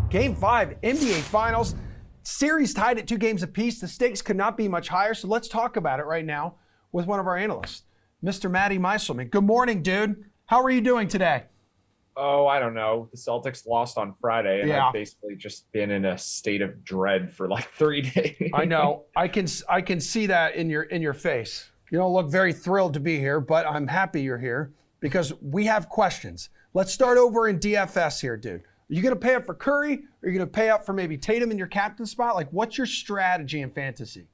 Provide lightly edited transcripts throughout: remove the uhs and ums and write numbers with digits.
Game 5, NBA Finals. Series tied at 2 games apiece. The stakes could not be much higher, so let's talk about it right now with one of our analysts, Mr. Matt Meiselman. Good morning, dude. How are you doing today? Oh, I don't know. The Celtics lost on Friday, and Yeah. I've basically just been in a state of dread for like 3 days. I know. I can see that in your face. You don't look very thrilled to be here, but I'm happy you're here because we have questions. Let's start over in DFS here, dude. Are you going to pay up for Curry? Or are you going to pay up for maybe Tatum in your captain spot? Like, what's your strategy in fantasy?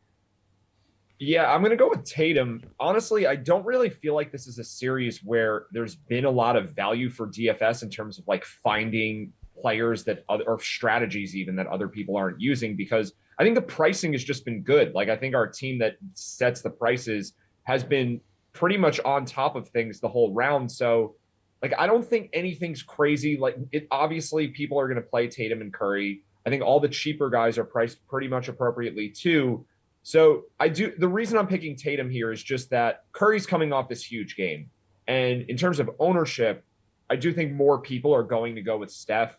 Yeah, I'm going to go with Tatum. Honestly, I don't really feel like this is a series where there's been a lot of value for DFS in terms of like finding players that other, or strategies even that other people aren't using, because I think the pricing has just been good. Like, I think our team that sets the prices has been pretty much on top of things the whole round. So, like, I don't think anything's crazy. Like, it obviously people are going to play Tatum and Curry. I think all the cheaper guys are priced pretty much appropriately too. So the reason I'm picking Tatum here is just that Curry's coming off this huge game. And in terms of ownership, I do think more people are going to go with Steph.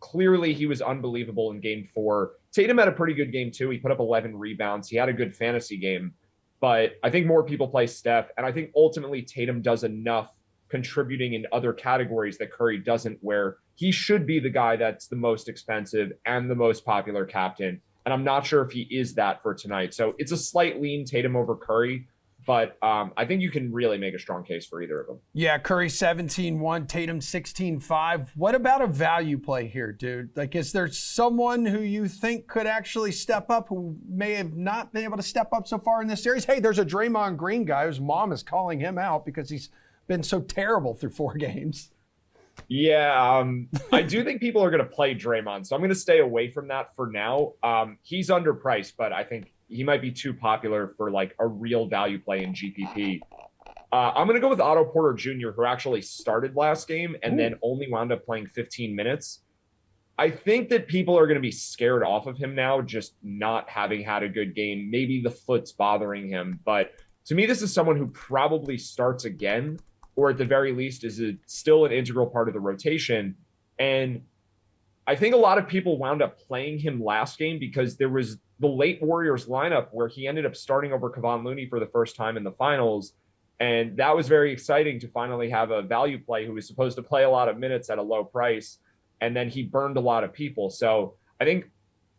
Clearly, he was unbelievable in game 4. Tatum had a pretty good game too. He put up 11 rebounds. He had a good fantasy game. But I think more people play Steph. And I think ultimately Tatum does enough contributing in other categories that Curry doesn't, where he should be the guy that's the most expensive and the most popular captain. And I'm not sure if he is that for tonight. So it's a slight lean Tatum over Curry, but I think you can really make a strong case for either of them. Yeah, Curry 17-1, Tatum 16-5. What about a value play here, dude? Like, is there someone who you think could actually step up who may have not been able to step up so far in this series? Hey, there's a Draymond Green guy whose mom is calling him out because he's been so terrible through 4 games. Yeah, I do think people are going to play Draymond, so I'm going to stay away from that for now. He's underpriced, but I think he might be too popular for like a real value play in GPP. I'm going to go with Otto Porter Jr., who actually started last game and then only wound up playing 15 minutes. I think that people are going to be scared off of him now, just not having had a good game. Maybe the foot's bothering him, but to me, this is someone who probably starts again, or at the very least is still an integral part of the rotation. And I think a lot of people wound up playing him last game because there was the late Warriors lineup where he ended up starting over Kevon Looney for the first time in the finals. And that was very exciting to finally have a value play who was supposed to play a lot of minutes at a low price. And then he burned a lot of people. So I think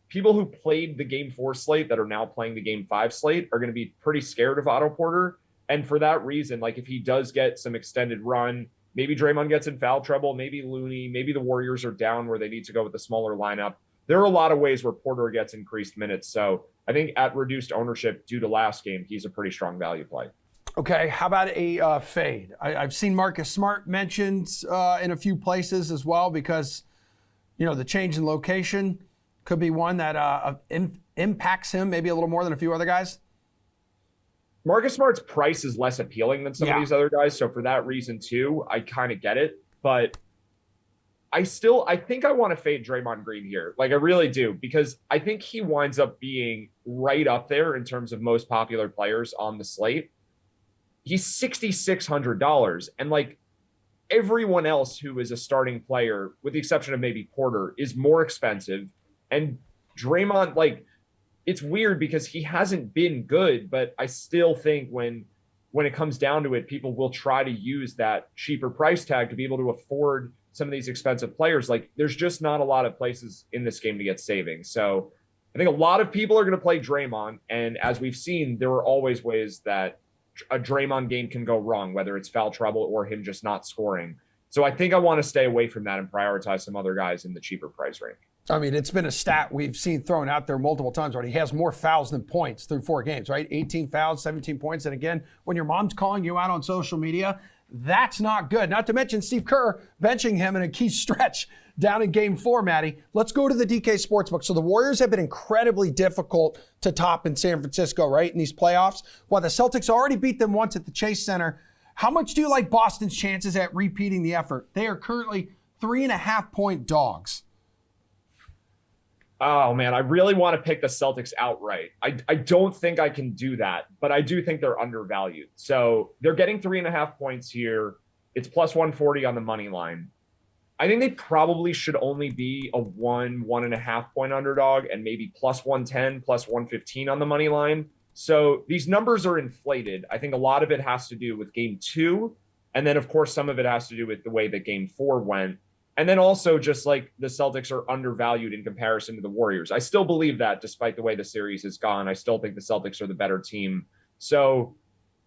people who played the game 4 slate that are now playing the game 5 slate are going to be pretty scared of Otto Porter. And for that reason, like, if he does get some extended run, maybe Draymond gets in foul trouble, maybe Looney, maybe the Warriors are down where they need to go with a smaller lineup. There are a lot of ways where Porter gets increased minutes. So I think at reduced ownership due to last game, he's a pretty strong value play. Okay, how about a fade? I've seen Marcus Smart mentioned in a few places as well because, you know, the change in location could be one that impacts him maybe a little more than a few other guys. Marcus Smart's price is less appealing than some of these other guys. So for that reason too, I kind of get it. But I think I want to fade Draymond Green here. Like, I really do, because I think he winds up being right up there in terms of most popular players on the slate. He's $6,600. And like everyone else who is a starting player, with the exception of maybe Porter, is more expensive. And Draymond, like, it's weird because he hasn't been good, but I still think when it comes down to it, people will try to use that cheaper price tag to be able to afford some of these expensive players. Like, there's just not a lot of places in this game to get savings. So I think a lot of people are going to play Draymond. And as we've seen, there are always ways that a Draymond game can go wrong, whether it's foul trouble or him just not scoring. So I think I want to stay away from that and prioritize some other guys in the cheaper price range. I mean, it's been a stat we've seen thrown out there multiple times already. He has more fouls than points through 4 games, right? 18 fouls, 17 points. And again, when your mom's calling you out on social media, that's not good. Not to mention Steve Kerr benching him in a key stretch down in game 4, Matty. Let's go to the DK Sportsbook. So the Warriors have been incredibly difficult to top in San Francisco, right, in these playoffs. While the Celtics already beat them once at the Chase Center, how much do you like Boston's chances at repeating the effort? They are currently 3.5-point dogs. Oh, man, I really want to pick the Celtics outright. I don't think I can do that, but I do think they're undervalued. So they're getting 3.5 points here. It's plus 140 on the money line. I think they probably should only be a 1.5 point underdog and maybe plus 110, plus 115 on the money line. So these numbers are inflated. I think a lot of it has to do with game 2. And then, of course, some of it has to do with the way that game 4 went. And then also just like the Celtics are undervalued in comparison to the Warriors. I still believe that despite the way the series has gone. I still think the Celtics are the better team. So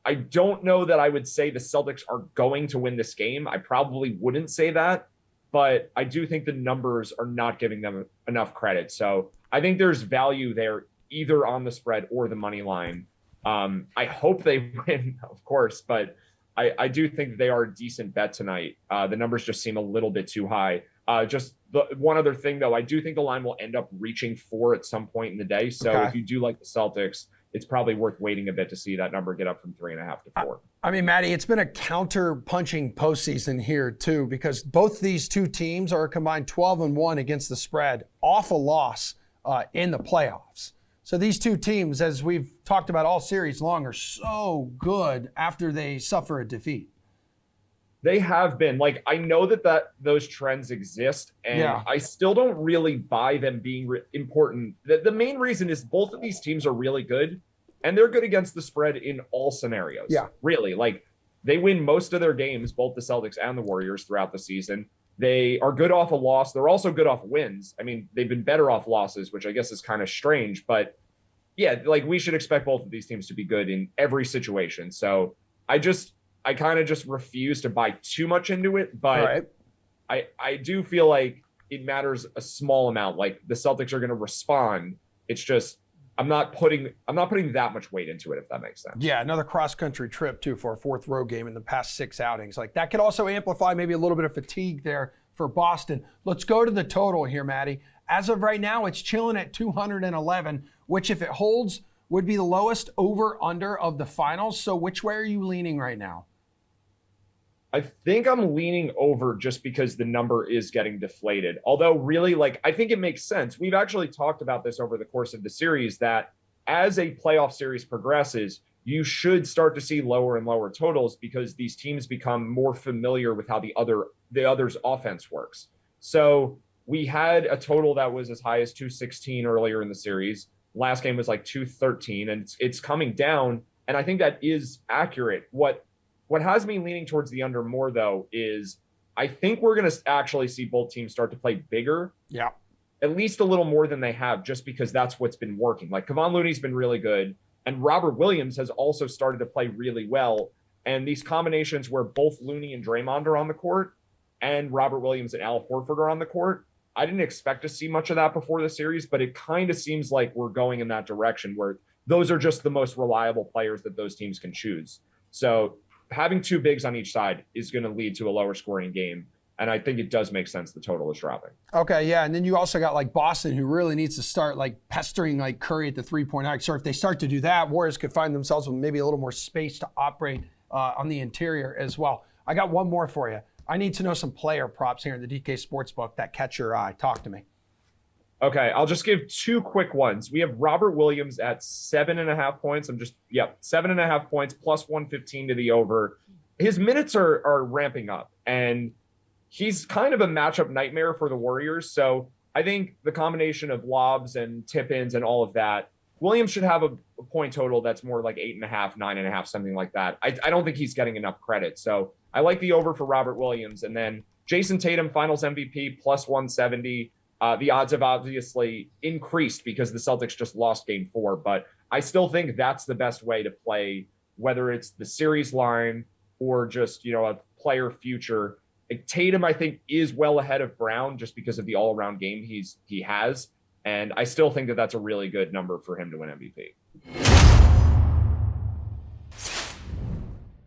I don't know that I would say the Celtics are going to win this game. I probably wouldn't say that. But I do think the numbers are not giving them enough credit. So I think there's value there either on the spread or the money line. I hope they win, of course, but I do think they are a decent bet tonight. The numbers just seem a little bit too high. Just one other thing, though, I do think the line will end up reaching 4 at some point in the day. So if you do like the Celtics, it's probably worth waiting a bit to see that number get up from 3.5 to 4. I mean, Matty, it's been a counter-punching postseason here, too, because both these two teams are combined 12-1 against the spread off a loss in the playoffs. So these two teams, as we've talked about all series long, are so good after they suffer a defeat. They have been. Like, I know that those trends exist, and I still don't really buy them being important. The main reason is both of these teams are really good, and they're good against the spread in all scenarios. Yeah. Really. Like, they win most of their games, both the Celtics and the Warriors, throughout the season. They are good off a loss. They're also good off wins. I mean, they've been better off losses, which I guess is kind of strange, but yeah, like we should expect both of these teams to be good in every situation. So I kind of just refuse to buy too much into it, but I do feel like it matters a small amount. Like the Celtics are going to respond. It's just I'm not putting that much weight into it, if that makes sense. Yeah, another cross-country trip too for a 4th road game in the past 6 outings. Like that could also amplify maybe a little bit of fatigue there for Boston. Let's go to the total here, Matty. As of right now, it's chilling at 211, which if it holds would be the lowest over/under of the finals. So which way are you leaning right now? I think I'm leaning over just because the number is getting deflated. Although really, like, I think it makes sense. We've actually talked about this over the course of the series that as a playoff series progresses, you should start to see lower and lower totals because these teams become more familiar with how the other's offense works. So we had a total that was as high as 216 earlier in the series. Last game was like 213, and it's coming down. And I think that is accurate. What has me leaning towards the under more, though, is I think we're going to actually see both teams start to play bigger. Yeah. At least a little more than they have, just because that's what's been working. Like Kevon Looney's been really good, and Robert Williams has also started to play really well. And these combinations where both Looney and Draymond are on the court, and Robert Williams and Al Horford are on the court, I didn't expect to see much of that before the series, but it kind of seems like we're going in that direction where those are just the most reliable players that those teams can choose. So having two bigs on each side is going to lead to a lower scoring game. And I think it does make sense the total is dropping. Okay, yeah. And then you also got like Boston, who really needs to start like pestering like Curry at the 3-point arc. So if they start to do that, Warriors could find themselves with maybe a little more space to operate on the interior as well. I got one more for you. I need to know some player props here in the DK Sportsbook that catch your eye. Talk to me. Okay, I'll just give two quick ones. We have Robert Williams at 7.5 points. 7.5 points plus 115 to the over. His minutes are ramping up, and he's kind of a matchup nightmare for the Warriors. So I think the combination of lobs and tip-ins and all of that, Williams should have a point total that's more like 8.5, 9.5, something like that. I don't think he's getting enough credit. So I like the over for Robert Williams. And then Jason Tatum, finals MVP, plus 170. The odds have obviously increased because the Celtics just lost game 4, but I still think that's the best way to play, whether it's the series line or just, a player future. Tatum, I think, is well ahead of Brown just because of the all-around game he has. And I still think that that's a really good number for him to win MVP.